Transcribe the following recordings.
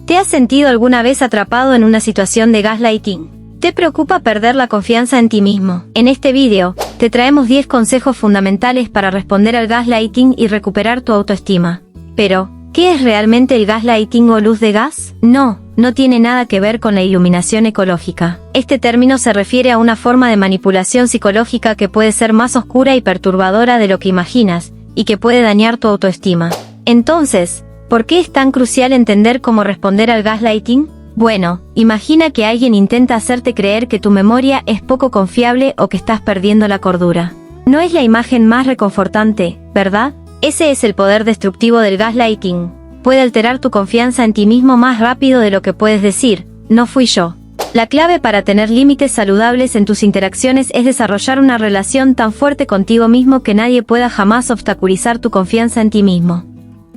¿Te has sentido alguna vez atrapado en una situación de gaslighting? ¿Te preocupa perder la confianza en ti mismo? En este vídeo, te traemos 10 consejos fundamentales para responder al gaslighting y recuperar tu autoestima. Pero, ¿qué es realmente el gaslighting o luz de gas? No tiene nada que ver con la iluminación ecológica. Este término se refiere a una forma de manipulación psicológica que puede ser más oscura y perturbadora de lo que imaginas, y que puede dañar tu autoestima. Entonces, ¿por qué es tan crucial entender cómo responder al gaslighting? Bueno, imagina que alguien intenta hacerte creer que tu memoria es poco confiable o que estás perdiendo la cordura. No es la imagen más reconfortante, ¿verdad? Ese es el poder destructivo del gaslighting. Puede alterar tu confianza en ti mismo más rápido de lo que puedes decir, no fui yo. La clave para tener límites saludables en tus interacciones es desarrollar una relación tan fuerte contigo mismo que nadie pueda jamás obstaculizar tu confianza en ti mismo.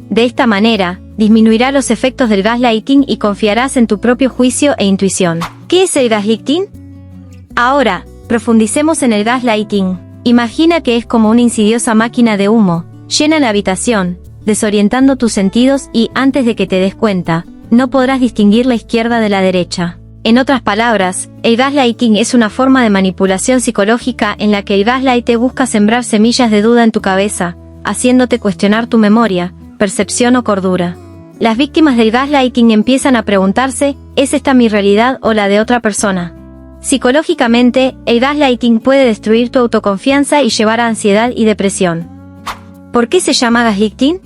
De esta manera, disminuirá los efectos del gaslighting y confiarás en tu propio juicio e intuición. ¿Qué es el gaslighting? Ahora, profundicemos en el gaslighting. Imagina que es como una insidiosa máquina de humo, llena la habitación, desorientando tus sentidos y, antes de que te des cuenta, no podrás distinguir la izquierda de la derecha. En otras palabras, el gaslighting es una forma de manipulación psicológica en la que el gaslighter busca sembrar semillas de duda en tu cabeza, haciéndote cuestionar tu memoria, percepción o cordura. Las víctimas del gaslighting empiezan a preguntarse, ¿es esta mi realidad o la de otra persona? Psicológicamente, el gaslighting puede destruir tu autoconfianza y llevar a ansiedad y depresión. ¿Por qué se llama gaslighting?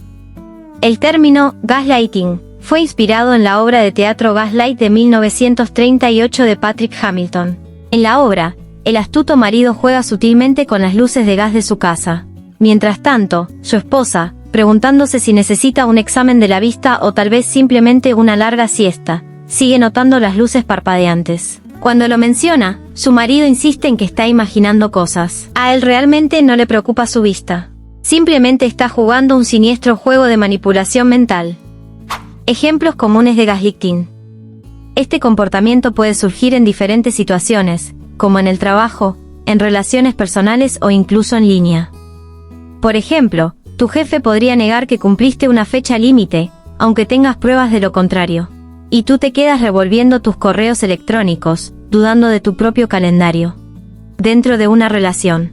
El término gaslighting fue inspirado en la obra de teatro Gaslight de 1938 de Patrick Hamilton. En la obra, el astuto marido juega sutilmente con las luces de gas de su casa. Mientras tanto, su esposa, preguntándose si necesita un examen de la vista o tal vez simplemente una larga siesta, sigue notando las luces parpadeantes. Cuando lo menciona, su marido insiste en que está imaginando cosas. A él realmente no le preocupa su vista. Simplemente está jugando un siniestro juego de manipulación mental. Ejemplos comunes de gaslighting. Este comportamiento puede surgir en diferentes situaciones, como en el trabajo, en relaciones personales o incluso en línea. Por ejemplo, tu jefe podría negar que cumpliste una fecha límite, aunque tengas pruebas de lo contrario. Y tú te quedas revolviendo tus correos electrónicos, dudando de tu propio calendario. Dentro de una relación.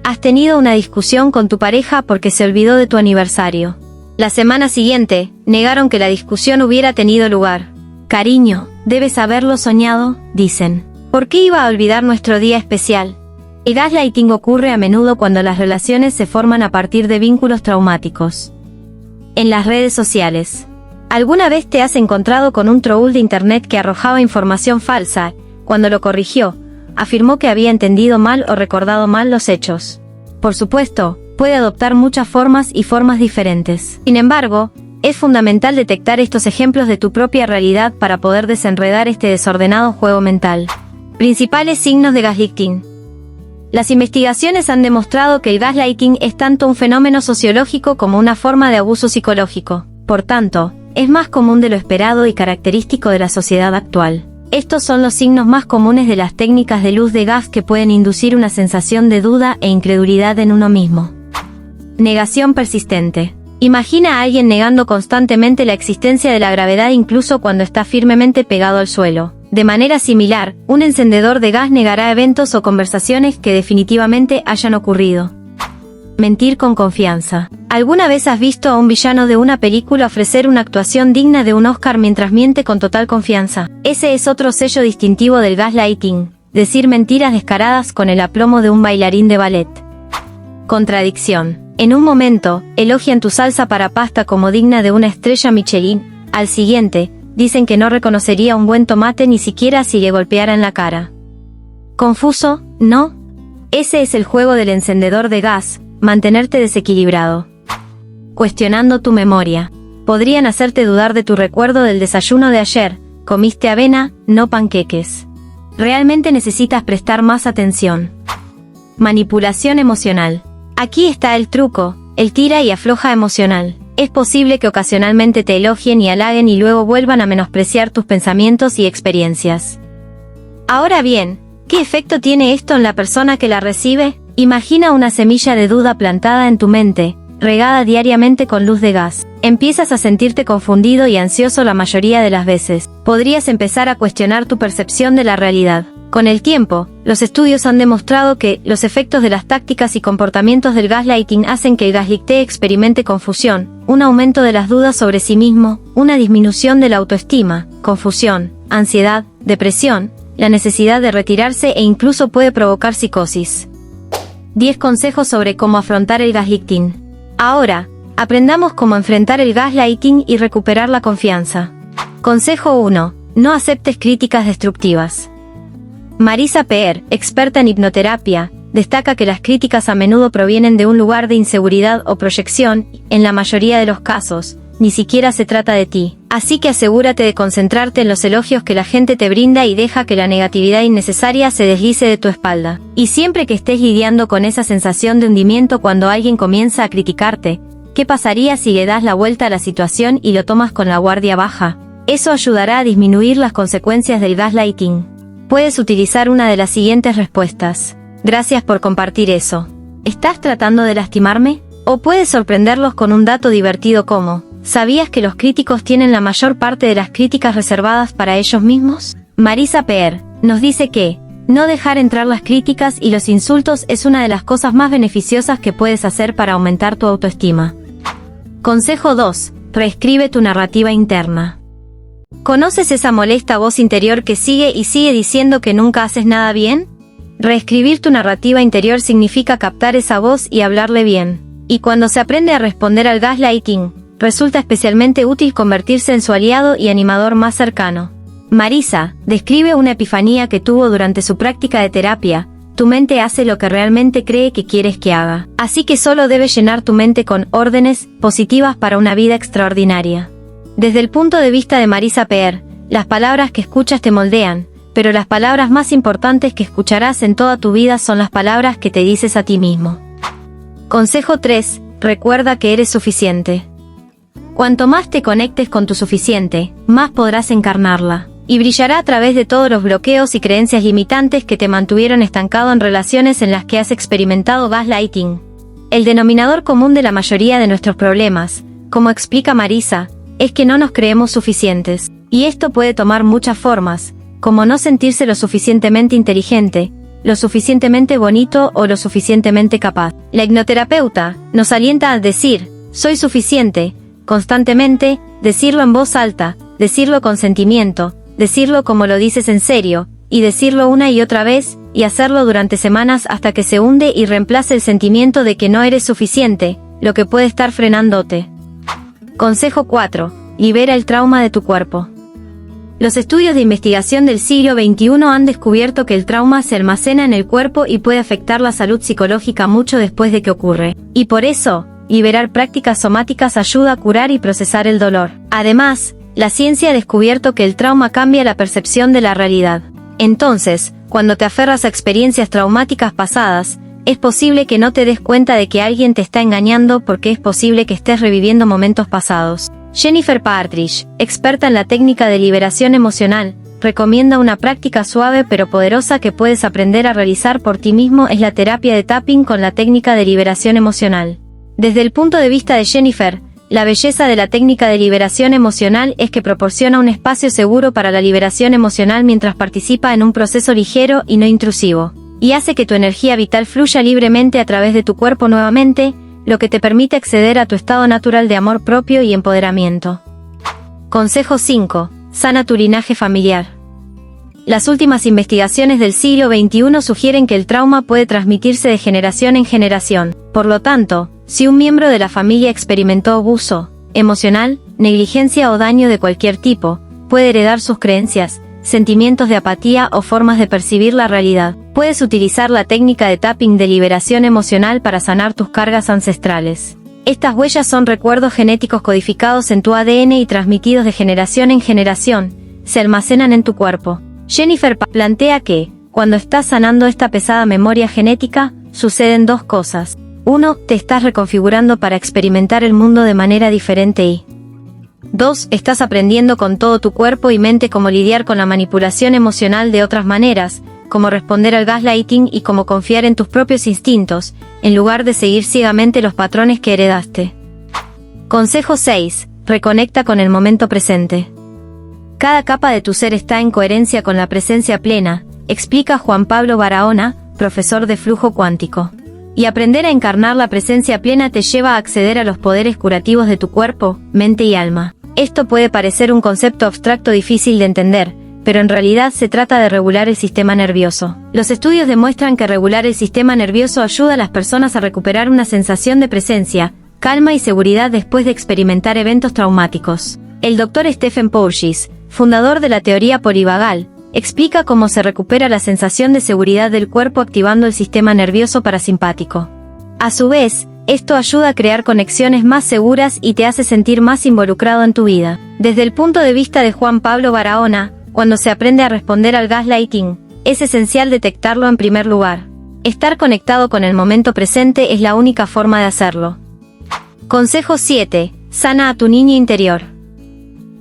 Has tenido una discusión con tu pareja porque se olvidó de tu aniversario. La semana siguiente, negaron que la discusión hubiera tenido lugar. Cariño, debes haberlo soñado, dicen. ¿Por qué iba a olvidar nuestro día especial? El gaslighting ocurre a menudo cuando las relaciones se forman a partir de vínculos traumáticos. En las redes sociales. ¿Alguna vez te has encontrado con un troll de internet que arrojaba información falsa? Cuando lo corrigió, afirmó que había entendido mal o recordado mal los hechos. Por supuesto, puede adoptar muchas formas y formas diferentes. Sin embargo, es fundamental detectar estos ejemplos de tu propia realidad para poder desenredar este desordenado juego mental. Principales signos de gaslighting. Las investigaciones han demostrado que el gaslighting es tanto un fenómeno sociológico como una forma de abuso psicológico. Por tanto, es más común de lo esperado y característico de la sociedad actual. Estos son los signos más comunes de las técnicas de luz de gas que pueden inducir una sensación de duda e incredulidad en uno mismo. Negación persistente. Imagina a alguien negando constantemente la existencia de la gravedad incluso cuando está firmemente pegado al suelo. De manera similar, un encendedor de gas negará eventos o conversaciones que definitivamente hayan ocurrido. Mentir con confianza. ¿Alguna vez has visto a un villano de una película ofrecer una actuación digna de un Oscar mientras miente con total confianza? Ese es otro sello distintivo del gaslighting, decir mentiras descaradas con el aplomo de un bailarín de ballet. Contradicción. En un momento, elogian tu salsa para pasta como digna de una estrella Michelin, al siguiente, dicen que no reconocería un buen tomate ni siquiera si le golpeara en la cara. ¿Confuso? ¿No? Ese es el juego del encendedor de gas, mantenerte desequilibrado. Cuestionando tu memoria. Podrían hacerte dudar de tu recuerdo del desayuno de ayer, comiste avena, no panqueques. Realmente necesitas prestar más atención. Manipulación emocional. Aquí está el truco, el tira y afloja emocional. Es posible que ocasionalmente te elogien y halaguen y luego vuelvan a menospreciar tus pensamientos y experiencias. Ahora bien, ¿qué efecto tiene esto en la persona que la recibe? Imagina una semilla de duda plantada en tu mente, regada diariamente con luz de gas. Empiezas a sentirte confundido y ansioso la mayoría de las veces. Podrías empezar a cuestionar tu percepción de la realidad. Con el tiempo, los estudios han demostrado que los efectos de las tácticas y comportamientos del gaslighting hacen que el gaslightee experimente confusión, un aumento de las dudas sobre sí mismo, una disminución de la autoestima, confusión, ansiedad, depresión, la necesidad de retirarse e incluso puede provocar psicosis. 10 consejos sobre cómo afrontar el gaslighting. Ahora, aprendamos cómo enfrentar el gaslighting y recuperar la confianza. Consejo 1. No aceptes críticas destructivas. Marisa Peer, experta en hipnoterapia, destaca que las críticas a menudo provienen de un lugar de inseguridad o proyección, en la mayoría de los casos, ni siquiera se trata de ti. Así que asegúrate de concentrarte en los elogios que la gente te brinda y deja que la negatividad innecesaria se deslice de tu espalda. Y siempre que estés lidiando con esa sensación de hundimiento cuando alguien comienza a criticarte, ¿qué pasaría si le das la vuelta a la situación y lo tomas con la guardia baja? Eso ayudará a disminuir las consecuencias del gaslighting. Puedes utilizar una de las siguientes respuestas. Gracias por compartir eso. ¿Estás tratando de lastimarme? O puedes sorprenderlos con un dato divertido como: ¿sabías que los críticos tienen la mayor parte de las críticas reservadas para ellos mismos? Marisa Peer nos dice que no dejar entrar las críticas y los insultos es una de las cosas más beneficiosas que puedes hacer para aumentar tu autoestima. Consejo 2. Reescribe tu narrativa interna. ¿Conoces esa molesta voz interior que sigue y sigue diciendo que nunca haces nada bien? Reescribir tu narrativa interior significa captar esa voz y hablarle bien. Y cuando se aprende a responder al gaslighting, resulta especialmente útil convertirse en su aliado y animador más cercano. Marisa describe una epifanía que tuvo durante su práctica de terapia. Tu mente hace lo que realmente cree que quieres que haga. Así que solo debes llenar tu mente con órdenes positivas para una vida extraordinaria. Desde el punto de vista de Marisa Peer, las palabras que escuchas te moldean, pero las palabras más importantes que escucharás en toda tu vida son las palabras que te dices a ti mismo. Consejo 3. Recuerda que eres suficiente. Cuanto más te conectes con tu suficiente, más podrás encarnarla, y brillará a través de todos los bloqueos y creencias limitantes que te mantuvieron estancado en relaciones en las que has experimentado gaslighting. El denominador común de la mayoría de nuestros problemas, como explica Marisa, es que no nos creemos suficientes, y esto puede tomar muchas formas, como no sentirse lo suficientemente inteligente, lo suficientemente bonito o lo suficientemente capaz. La hipnoterapeuta nos alienta a decir, soy suficiente, constantemente, decirlo en voz alta, decirlo con sentimiento, decirlo como lo dices en serio, y decirlo una y otra vez, y hacerlo durante semanas hasta que se hunde y reemplace el sentimiento de que no eres suficiente, lo que puede estar frenándote. Consejo 4. Libera el trauma de tu cuerpo. Los estudios de investigación del siglo XXI han descubierto que el trauma se almacena en el cuerpo y puede afectar la salud psicológica mucho después de que ocurre. Y por eso, liberar prácticas somáticas ayuda a curar y procesar el dolor. Además, la ciencia ha descubierto que el trauma cambia la percepción de la realidad. Entonces, cuando te aferras a experiencias traumáticas pasadas, es posible que no te des cuenta de que alguien te está engañando porque es posible que estés reviviendo momentos pasados. Jennifer Partridge, experta en la técnica de liberación emocional, recomienda una práctica suave pero poderosa que puedes aprender a realizar por ti mismo: es la terapia de tapping con la técnica de liberación emocional. Desde el punto de vista de Jennifer, la belleza de la técnica de liberación emocional es que proporciona un espacio seguro para la liberación emocional mientras participa en un proceso ligero y no intrusivo, y hace que tu energía vital fluya libremente a través de tu cuerpo nuevamente, lo que te permite acceder a tu estado natural de amor propio y empoderamiento. Consejo 5. Sana tu linaje familiar. Las últimas investigaciones del siglo XXI sugieren que el trauma puede transmitirse de generación en generación. Por lo tanto, si un miembro de la familia experimentó abuso emocional, negligencia o daño de cualquier tipo, puede heredar sus creencias, sentimientos de apatía o formas de percibir la realidad. Puedes utilizar la técnica de tapping de liberación emocional para sanar tus cargas ancestrales. Estas huellas son recuerdos genéticos codificados en tu ADN y transmitidos de generación en generación, se almacenan en tu cuerpo. Jennifer plantea que, cuando estás sanando esta pesada memoria genética, suceden dos cosas. 1. Te estás reconfigurando para experimentar el mundo de manera diferente y 2. Estás aprendiendo con todo tu cuerpo y mente cómo lidiar con la manipulación emocional de otras maneras, cómo responder al gaslighting y cómo confiar en tus propios instintos, en lugar de seguir ciegamente los patrones que heredaste. Consejo 6. Reconecta con el momento presente. Cada capa de tu ser está en coherencia con la presencia plena, explica Juan Pablo Barahona, profesor de flujo cuántico. Y aprender a encarnar la presencia plena te lleva a acceder a los poderes curativos de tu cuerpo, mente y alma. Esto puede parecer un concepto abstracto difícil de entender, pero en realidad se trata de regular el sistema nervioso. Los estudios demuestran que regular el sistema nervioso ayuda a las personas a recuperar una sensación de presencia, calma y seguridad después de experimentar eventos traumáticos. El Dr. Stephen Porges, fundador de la teoría polivagal, explica cómo se recupera la sensación de seguridad del cuerpo activando el sistema nervioso parasimpático. A su vez, esto ayuda a crear conexiones más seguras y te hace sentir más involucrado en tu vida. Desde el punto de vista de Juan Pablo Barahona, cuando se aprende a responder al gaslighting, es esencial detectarlo en primer lugar. Estar conectado con el momento presente es la única forma de hacerlo. Consejo 7. Sana a tu niño interior.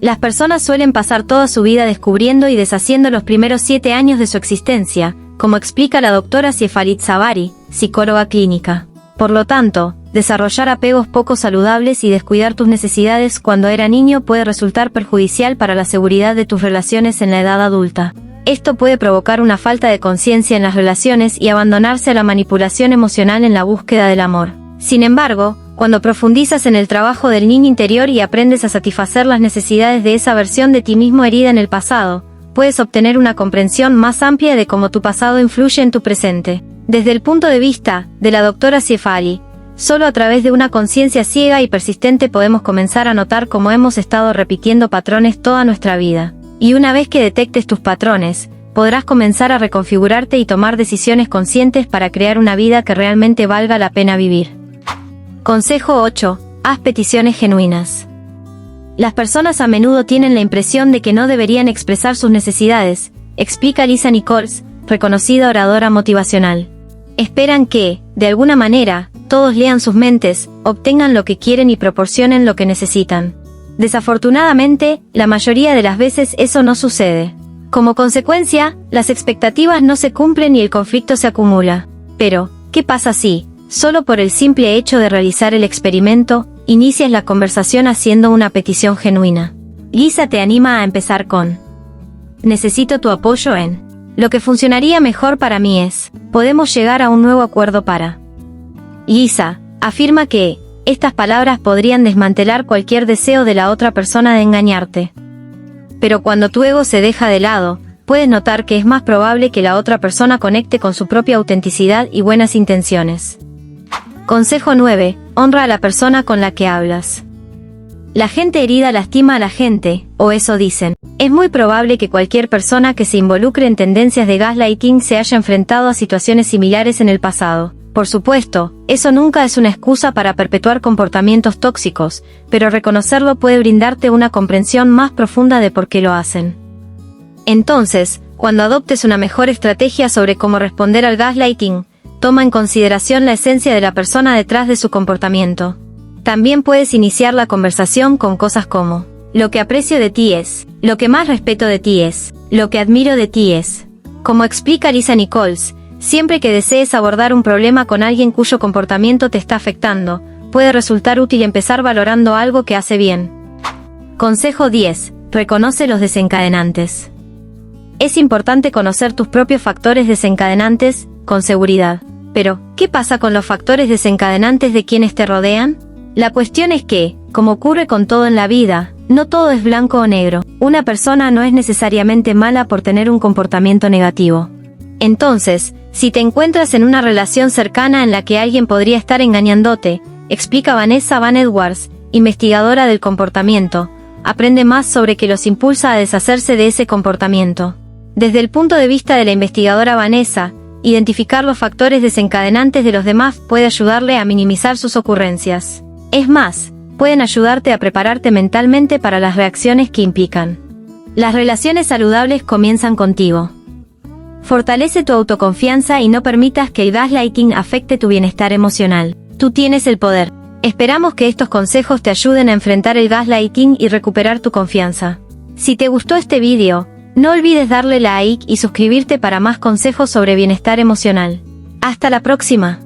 Las personas suelen pasar toda su vida descubriendo y deshaciendo los primeros 7 años de su existencia, como explica la doctora Siefalit Zabari, psicóloga clínica. Por lo tanto, desarrollar apegos poco saludables y descuidar tus necesidades cuando era niño puede resultar perjudicial para la seguridad de tus relaciones en la edad adulta. Esto puede provocar una falta de conciencia en las relaciones y abandonarse a la manipulación emocional en la búsqueda del amor. Sin embargo, cuando profundizas en el trabajo del niño interior y aprendes a satisfacer las necesidades de esa versión de ti mismo herida en el pasado, puedes obtener una comprensión más amplia de cómo tu pasado influye en tu presente. Desde el punto de vista de la doctora Siefali, solo a través de una conciencia ciega y persistente podemos comenzar a notar cómo hemos estado repitiendo patrones toda nuestra vida. Y una vez que detectes tus patrones, podrás comenzar a reconfigurarte y tomar decisiones conscientes para crear una vida que realmente valga la pena vivir. Consejo 8. Haz peticiones genuinas. Las personas a menudo tienen la impresión de que no deberían expresar sus necesidades, explica Lisa Nichols, reconocida oradora motivacional. Esperan que, de alguna manera, todos lean sus mentes, obtengan lo que quieren y proporcionen lo que necesitan. Desafortunadamente, la mayoría de las veces eso no sucede. Como consecuencia, las expectativas no se cumplen y el conflicto se acumula. Pero, ¿qué pasa si, solo por el simple hecho de realizar el experimento, inicias la conversación haciendo una petición genuina? Lisa te anima a empezar con: necesito tu apoyo en. Lo que funcionaría mejor para mí es, podemos llegar a un nuevo acuerdo para. Lisa afirma que, estas palabras podrían desmantelar cualquier deseo de la otra persona de engañarte. Pero cuando tu ego se deja de lado, puedes notar que es más probable que la otra persona conecte con su propia autenticidad y buenas intenciones. Consejo 9. Honra a la persona con la que hablas. La gente herida lastima a la gente, o eso dicen. Es muy probable que cualquier persona que se involucre en tendencias de gaslighting se haya enfrentado a situaciones similares en el pasado. Por supuesto, eso nunca es una excusa para perpetuar comportamientos tóxicos, pero reconocerlo puede brindarte una comprensión más profunda de por qué lo hacen. Entonces, cuando adoptes una mejor estrategia sobre cómo responder al gaslighting, toma en consideración la esencia de la persona detrás de su comportamiento. También puedes iniciar la conversación con cosas como: lo que aprecio de ti es, lo que más respeto de ti es, lo que admiro de ti es. Como explica Lisa Nichols, siempre que desees abordar un problema con alguien cuyo comportamiento te está afectando, puede resultar útil empezar valorando algo que hace bien. Consejo 10. Reconoce los desencadenantes. Es importante conocer tus propios factores desencadenantes, con seguridad. Pero, ¿qué pasa con los factores desencadenantes de quienes te rodean? La cuestión es que, como ocurre con todo en la vida, no todo es blanco o negro. Una persona no es necesariamente mala por tener un comportamiento negativo. Entonces, si te encuentras en una relación cercana en la que alguien podría estar engañándote, explica Vanessa Van Edwards, investigadora del comportamiento, aprende más sobre qué los impulsa a deshacerse de ese comportamiento. Desde el punto de vista de la investigadora Vanessa, identificar los factores desencadenantes de los demás puede ayudarle a minimizar sus ocurrencias. Es más, pueden ayudarte a prepararte mentalmente para las reacciones que implican. Las relaciones saludables comienzan contigo. Fortalece tu autoconfianza y no permitas que el gaslighting afecte tu bienestar emocional. Tú tienes el poder. Esperamos que estos consejos te ayuden a enfrentar el gaslighting y recuperar tu confianza. Si te gustó este vídeo, No olvides darle like y suscribirte para más consejos sobre bienestar emocional. Hasta la próxima.